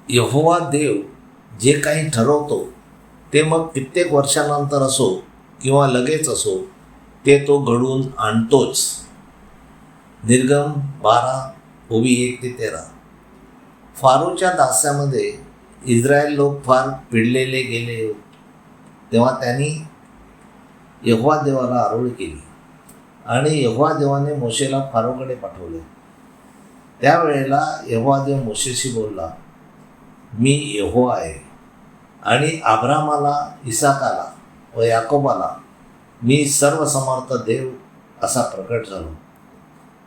यहोवा देव जे काही ठरवतो ते मग कित्येक वर्षानंतर असो किंवा लगेच असो ते तो घडवून आणतोच. निर्गम 12:1-13. फारोच्या दास्यामध्ये इस्रायल लोक फार पिडलेले गेले तेव्हा त्यांनी यहोवा देवाला आरोळी केली आणि यहोवा देवाने मोशेला फारोकडे पाठवले. त्यावेळेला यहोवा देव मोशेशी बोलला, मी यहोवा आहे आणि अब्रामाला, इसाकाला व याकोबाला मी सर्वसमर्थ देव असा प्रकट झालो.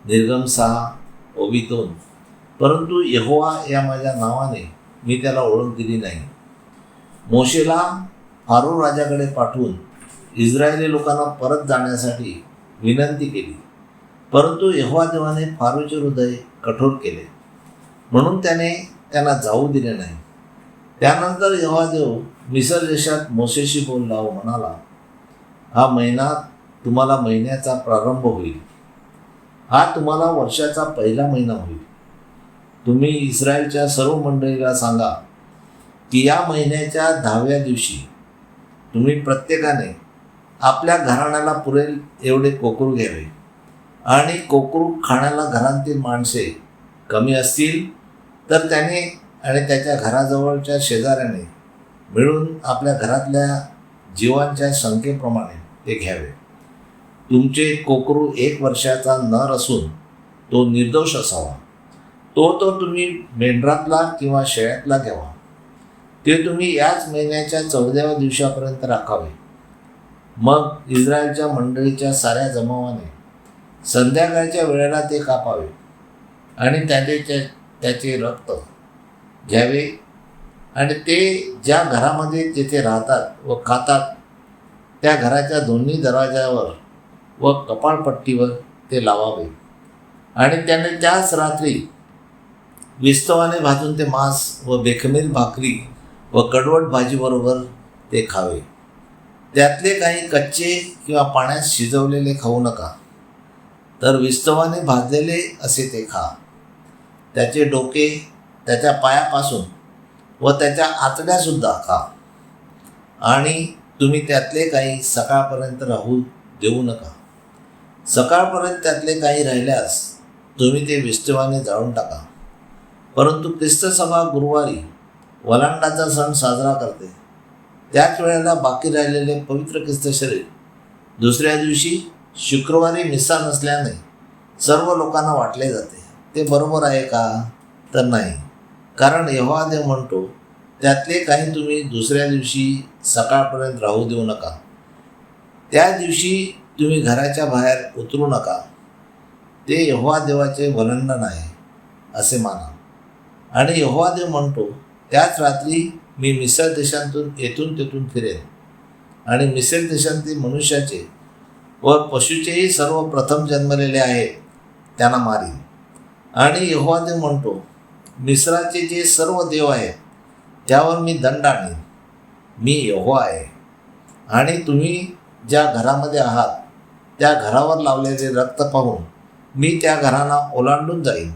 निर्गम 6:2. परंतु यहोवा या माझ्या नावाने मी त्याला ओळख दिली नाही. मोशेला फारो राजाकडे पाठवून इस्रायली लोकांना परत जाण्यासाठी विनंती केली, परंतु यहोवा देवाने फारोचे हृदय कठोर केले म्हणून त्याने त्यांना जाऊ दिले नाही. त्यानंतर यहोवा देव मिस्र देशात मोशेशी बोलला व म्हणाला, हा महिना तुम्हाला महिन्याचा प्रारंभ होईल, हा तुम्हाला वर्षाचा पहिला महिना होईल. तुम्ही इस्रायलच्या सर्व मंडळीला सांगा की या महिन्याच्या 10व्या दिवशी तुम्ही प्रत्येकाने आपल्या घराण्याला पुरेल एवढे कोकरू घ्यावे आणि कोकरू खाण्याला घरातील माणसे कमी असतील तर त्याने आणि त्याच्या घराजवळच्या शेजाऱ्याने मिळून आपल्या घरातल्या जीवांच्या संख्येप्रमाणे ते घ्यावे. तुमचे कोकरू 1 वर्षाचा नर असून तो निर्दोष असावा. तो तुम्ही मेंढरातला किंवा शेळ्यातला घ्यावा. ते तुम्ही याच महिन्याच्या 14व्या दिवसापर्यंत राखावे. मग इस्रायलच्या मंडळीच्या साऱ्या जमावाने संध्याकाळच्या वेळेला ते कापावे आणि त्याचे रक्त घ्यावे आणि ते ज्या घरामध्ये जेथे राहतात व खातात त्या घराच्या दोन्ही दरवाजावर व कपाळपट्टीवर ते लावावे आणि त्याने त्याच रात्री विस्तवाने भाजून ते मांस व बेखमीर भाकरी व कडवट भाजीबरोबर ते खावे. त्यातले काही कच्चे किंवा पाण्यात शिजवलेले खाऊ नका, तर विस्तवाने भाजलेले असे ते खा. त्याचे डोके, त्याच्या पायापासून व त्याच्या आतड्यासुद्धा खा आणि तुम्ही त्यातले काही सकाळपर्यंत राहू देऊ नका. सकाळपर्यंत त्यातले काही राहिल्यास तुम्ही ते विस्तवाने जाळून टाका. परंतु ख्रिस्त सभा गुरुवारी वलांडाचा सण साजरा करते. त्याच वेळेला बाकी राहिलेले पवित्र ख्रिस्त शरीर दुसऱ्या दिवशी शुक्रवारी मिसा नसल्याने सर्व लोकांना वाटले जाते. ते बरोबर आहे का? तर नाही, कारण यहोवा देव म्हणतो, त्यातले काही तुम्ही दुसऱ्या दिवशी सकाळपर्यंत राहू देऊ नका. त्या दिवशी तुम्ही घराच्या बाहेर उतरू नका. ते यहोवा देवाचे वलंडन आहे असे माना. आणि यहोवा देव म्हणतो, त्याच रात्री मी मिस्र देशातून येथून तेथून फिरेन आणि मिस्र देशातील मनुष्याचे व पशूचेही सर्व प्रथम जन्मलेले आहेत त्यांना मारीन. आणि यहोवा देव म्हणतो, मिस्राचे जे सर्व देव आहेत त्यावर मी दंड आणीन. मी यहोवा आहे. आणि तुम्ही ज्या घरामध्ये आहात त्या घरावर लावलेले रक्त पाहून मी त्या घरांना ओलांडून जाईन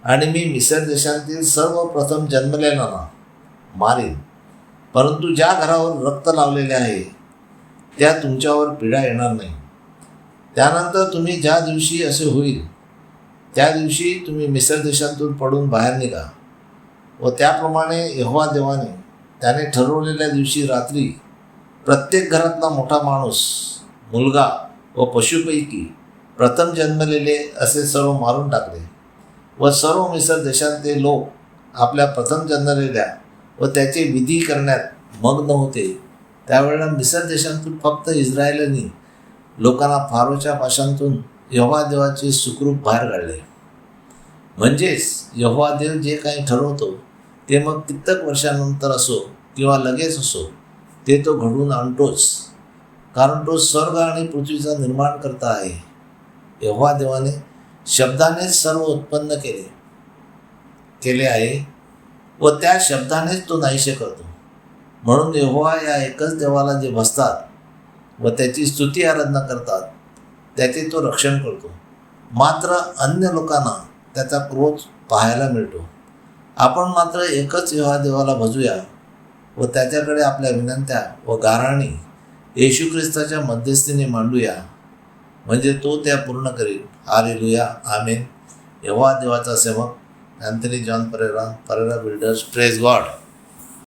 आणि मी मिस्र देशातील सर्व प्रथम जन्मलेल्यांना मारीन. परंतु ज्या घरावर रक्त लावलेले आहे त्या तुमच्यावर पीडा येणार नाही. त्यानंतर तुम्ही ज्या दिवशी असे होईल त्या दिवशी तुम्ही मिस्र देशातून पडून बाहेर निघा. व त्याप्रमाणे यहोवा देवाने त्याने ठरवलेल्या दिवशी रात्री प्रत्येक घरातला मोठा माणूस, मुलगा व पशुपैकी प्रथम जन्मलेले असे सर्व मारून टाकले. व सर्व मिस्र देशातले लोक आपल्या प्रथम जन्मलेल्या व त्याचे विधी करण्यात मग्न होते. त्यावेळेला मिस्र देशातून फक्त इस्रायलांनी लोकांना फारोच्या पाशांतून यहोवा देवाचे सुखरूप बाहेर काढले. म्हणजेच यहोवा देव जे काही ठरवतो ते मग कित्येक वर्षानंतर असो किंवा लगेच असो ते तो घडवून आणतोच, कारण तो स्वर्ग आणि पृथ्वीचा निर्माण करता आहे. यहोवा देवाने शब्दानेच सर्व उत्पन्न केले आहे व त्या शब्दानेच तो नाहीसे करतो. म्हणून यहोवा या एकच देवाला जे भजतात व त्याची स्तुती आराधना करतात त्याचे तो रक्षण करतो. मात्र अन्य लोकांना त्याचा क्रोध पाहायला मिळतो आपण मात्र एकच यहोवा देवाला भजूया व त्याच्याकडे आपल्या विनंत्या व गाऱ्हाणी येशू ख्रिस्ताच्या मध्यस्थीने मांडूया, म्हणजे तो त्या पूर्ण करील. हालेलुया, आमेन. यहोवा देवाचा सेवक Anthony John Pereira, Pereira builders. Praise God.